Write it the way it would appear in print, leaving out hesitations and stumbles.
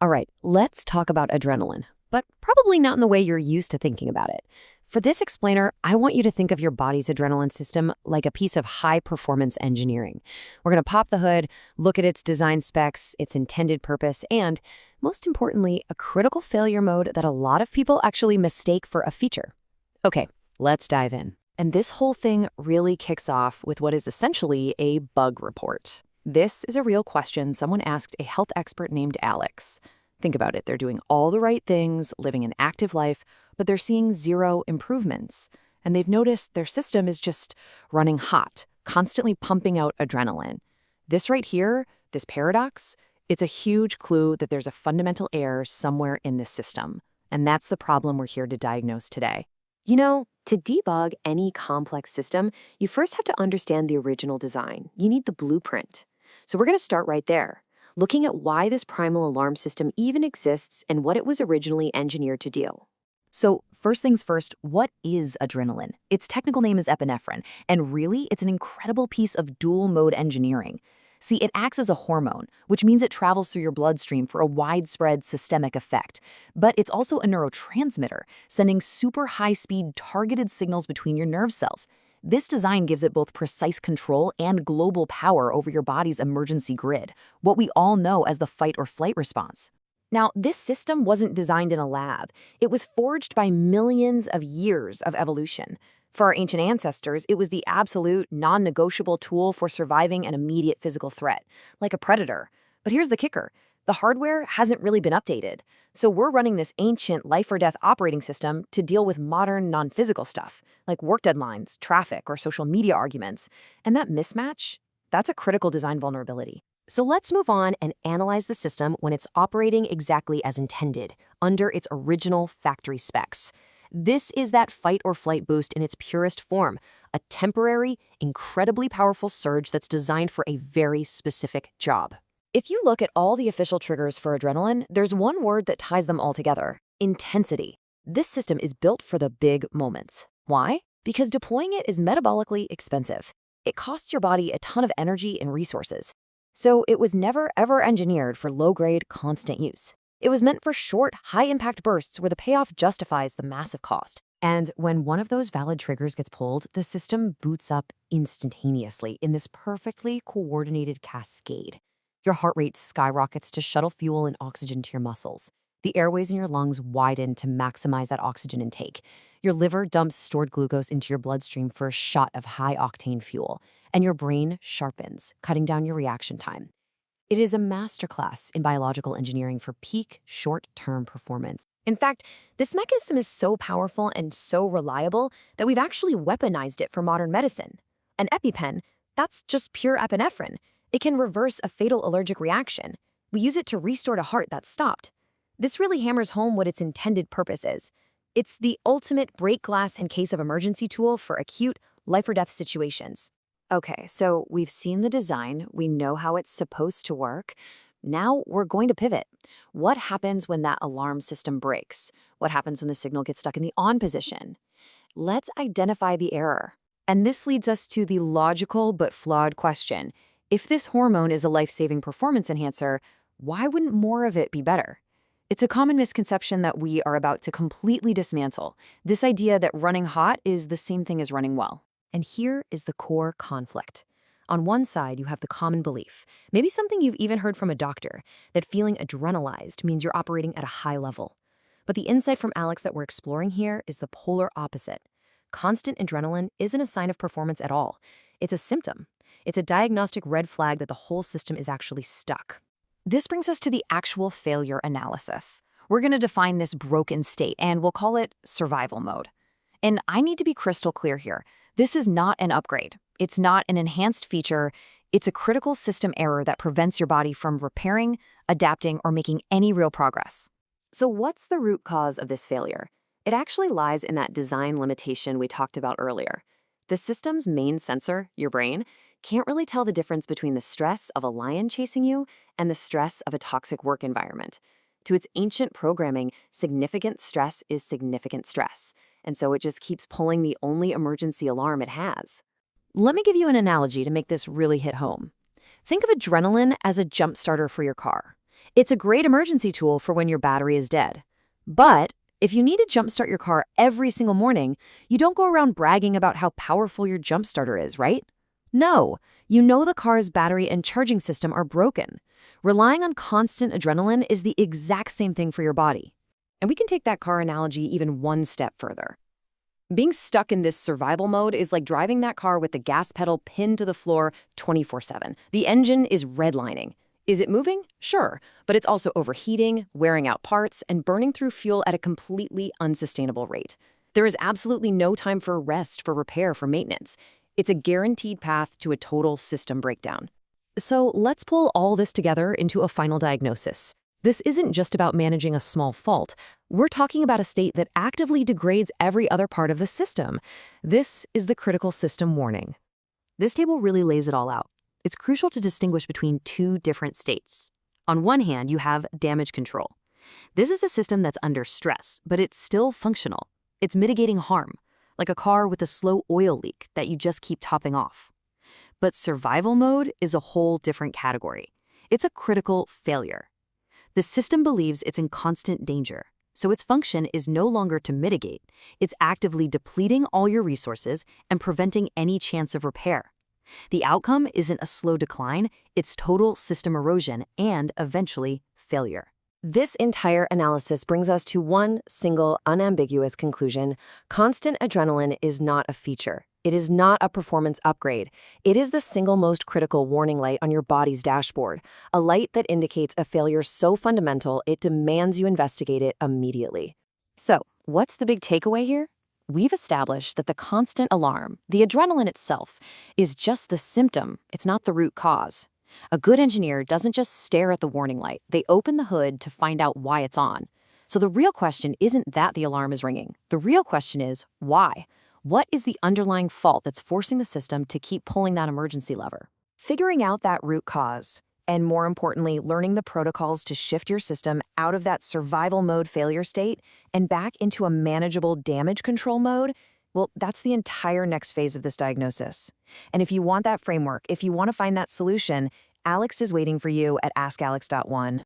All right, let's talk about adrenaline, but probably not in the way you're used to thinking about it. For this explainer, I want you to think of your body's adrenaline system like a piece of high-performance engineering. We're going to pop the hood, look at its design specs, its intended purpose, and, most importantly, a critical failure mode that a lot of people actually mistake for a feature. Okay, let's dive in. And this whole thing really kicks off with what is essentially a bug report. This is a real question someone asked a health expert named Alex. Think about it. They're doing all the right things, living an active life, but they're seeing zero improvements. And they've noticed their system is just running hot, constantly pumping out adrenaline. This right here, this paradox, it's a huge clue that there's a fundamental error somewhere in this system. And that's the problem we're here to diagnose today. You know, to debug any complex system, you first have to understand the original design. You need the blueprint. So we're going to start right there, looking at why this primal alarm system even exists and what it was originally engineered to do. So first things first, what is adrenaline? Its technical name is epinephrine, and really it's an incredible piece of dual-mode engineering. See, it acts as a hormone, which means it travels through your bloodstream for a widespread systemic effect. But it's also a neurotransmitter, sending super high-speed targeted signals between your nerve cells. This design gives it both precise control and global power over your body's emergency grid, what we all know as the fight or flight response. Now, this system wasn't designed in a lab. It was forged by millions of years of evolution. For our ancient ancestors, it was the absolute, non-negotiable tool for surviving an immediate physical threat, like a predator. But here's the kicker. The hardware hasn't really been updated. So we're running this ancient life-or-death operating system to deal with modern non-physical stuff, like work deadlines, traffic, or social media arguments. And that mismatch, that's a critical design vulnerability. So let's move on and analyze the system when it's operating exactly as intended, under its original factory specs. This is that fight or flight boost in its purest form, a temporary, incredibly powerful surge that's designed for a very specific job. If you look at all the official triggers for adrenaline, there's one word that ties them all together: intensity. This system is built for the big moments. Why? Because deploying it is metabolically expensive. It costs your body a ton of energy and resources. So it was never, ever engineered for low-grade, constant use. It was meant for short, high-impact bursts where the payoff justifies the massive cost. And when one of those valid triggers gets pulled, the system boots up instantaneously in this perfectly coordinated cascade. Your heart rate skyrockets to shuttle fuel and oxygen to your muscles. The airways in your lungs widen to maximize that oxygen intake. Your liver dumps stored glucose into your bloodstream for a shot of high-octane fuel. And your brain sharpens, cutting down your reaction time. It is a masterclass in biological engineering for peak short-term performance. In fact, this mechanism is so powerful and so reliable that we've actually weaponized it for modern medicine. An EpiPen, that's just pure epinephrine. It can reverse a fatal allergic reaction. We use it to restore a heart that's stopped. This really hammers home what its intended purpose is. It's the ultimate break glass in case of emergency tool for acute, life-or-death situations. Okay, so we've seen the design, we know how it's supposed to work. Now we're going to pivot. What happens when that alarm system breaks? What happens when the signal gets stuck in the on position? Let's identify the error. And this leads us to the logical but flawed question. If this hormone is a life-saving performance enhancer, why wouldn't more of it be better? It's a common misconception that we are about to completely dismantle. This idea that running hot is the same thing as running well. And here is the core conflict. On one side, you have the common belief, maybe something you've even heard from a doctor, that feeling adrenalized means you're operating at a high level. But the insight from Alex that we're exploring here is the polar opposite. Constant adrenaline isn't a sign of performance at all. It's a symptom. It's a diagnostic red flag that the whole system is actually stuck. This brings us to the actual failure analysis. We're going to define this broken state, and we'll call it survival mode. And I need to be crystal clear here. This is not an upgrade. It's not an enhanced feature. It's a critical system error that prevents your body from repairing, adapting, or making any real progress. So what's the root cause of this failure? It actually lies in that design limitation we talked about earlier. The system's main sensor, your brain, can't really tell the difference between the stress of a lion chasing you and the stress of a toxic work environment. To its ancient programming, significant stress is significant stress, and so it just keeps pulling the only emergency alarm it has. Let me give you an analogy to make this really hit home. Think of adrenaline as a jump starter for your car. It's a great emergency tool for when your battery is dead. But if you need to jumpstart your car every single morning, you don't go around bragging about how powerful your jump starter is, right? No, you know the car's battery and charging system are broken. Relying on constant adrenaline is the exact same thing for your body. And we can take that car analogy even one step further. Being stuck in this survival mode is like driving that car with the gas pedal pinned to the floor 24/7. The engine is redlining. Is it moving? Sure, but it's also overheating, wearing out parts, and burning through fuel at a completely unsustainable rate. There is absolutely no time for rest, for repair, for maintenance. It's a guaranteed path to a total system breakdown. So let's pull all this together into a final diagnosis. This isn't just about managing a small fault. We're talking about a state that actively degrades every other part of the system. This is the critical system warning. This table really lays it all out. It's crucial to distinguish between two different states. On one hand, you have damage control. This is a system that's under stress, but it's still functional. It's mitigating harm, like a car with a slow oil leak that you just keep topping off. But survival mode is a whole different category. It's a critical failure. The system believes it's in constant danger, so its function is no longer to mitigate. It's actively depleting all your resources and preventing any chance of repair. The outcome isn't a slow decline, it's total system erosion and, eventually, failure. This entire analysis brings us to one single, unambiguous conclusion. Constant adrenaline is not a feature. It is not a performance upgrade. It is the single most critical warning light on your body's dashboard, a light that indicates a failure so fundamental it demands you investigate it immediately. So, what's the big takeaway here? We've established that the constant alarm, the adrenaline itself, is just the symptom. It's not the root cause. A good engineer doesn't just stare at the warning light. They open the hood to find out why it's on. So the real question isn't that the alarm is ringing. The real question is, why? What is the underlying fault that's forcing the system to keep pulling that emergency lever? Figuring out that root cause, and more importantly, learning the protocols to shift your system out of that survival mode failure state and back into a manageable damage control mode, well, that's the entire next phase of this diagnosis. And if you want that framework, if you want to find that solution, Alex is waiting for you at askalex.one.